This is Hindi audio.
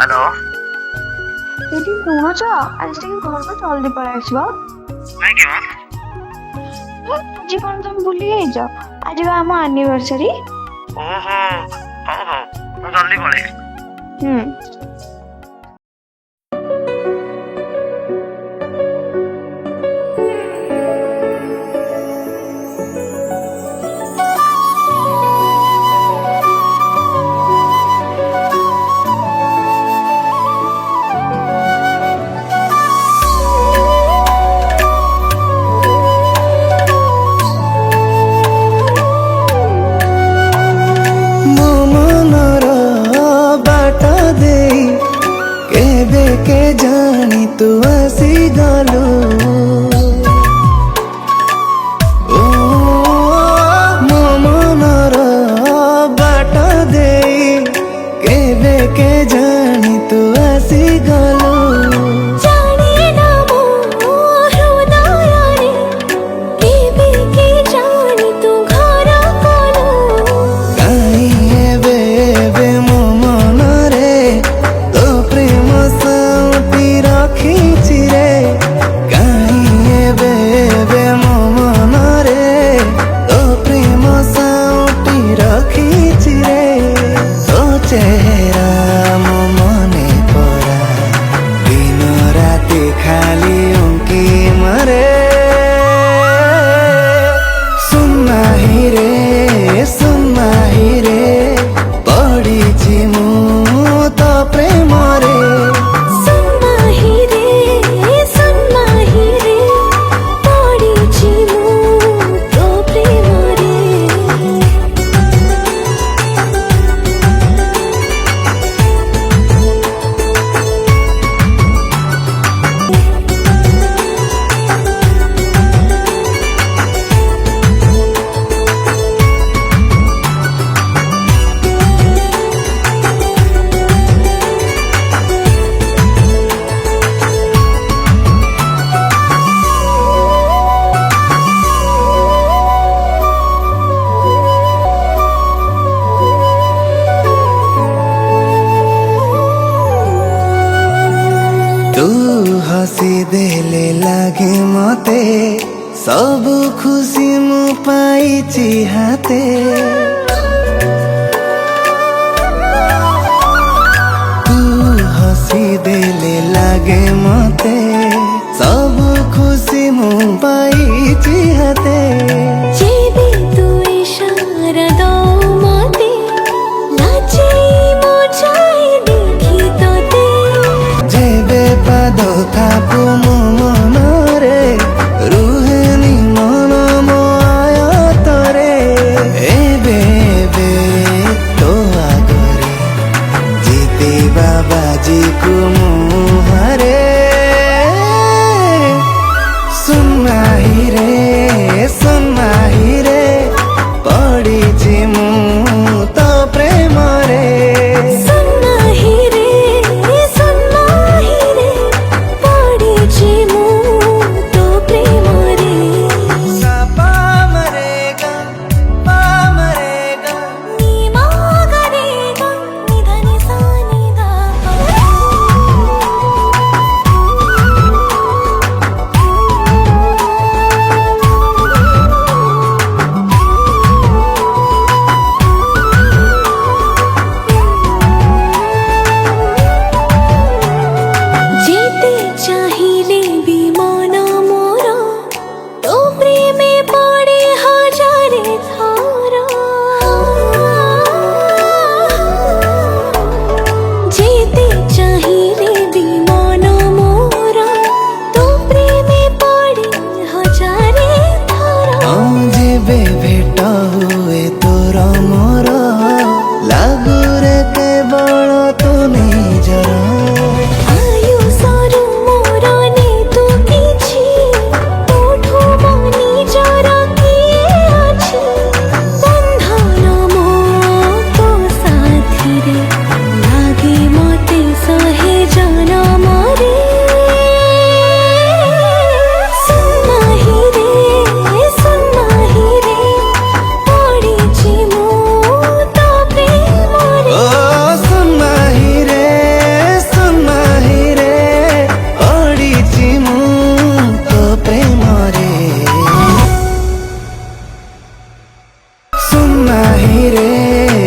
हेलो। दिदी ଶୁଣୁଛ ଆଜି ଟିକେ ଘରକୁ ଜଲ୍ଦି ପଳେଇ ଆସିବ। କାହିଁକି ମ? ଆଜି କଣ ତମେ ଭୁଲି ଯାଇଛ? ଆଜି ବା ଆମ ଆନିଭର୍ସରୀ। ଓହୋ, ହଉ ହଉ, ମୁଁ ଜଲ୍ଦି ପଳେଇବି। ହୁଁ। के जानी तू आसी गलू ओ मो मनर बाट दे केबे के जानी तू आसी गलू चेहरा मो मने परा दिन राति खाली उनकी मरे सुनना ही रे पड़ी ची मु तो प्रेम रे तू हसी देले लागे मते सब खुशी मु पाइची हाते तू हसी देले लागे मते सब खुशी मु पाइची हाते थापु मो मनरे रुहेनी मन मो आयतरे एबे तो आगरे जीते बाबाजी को मुहरे सुनना ही रे सुन ତହିଁରେ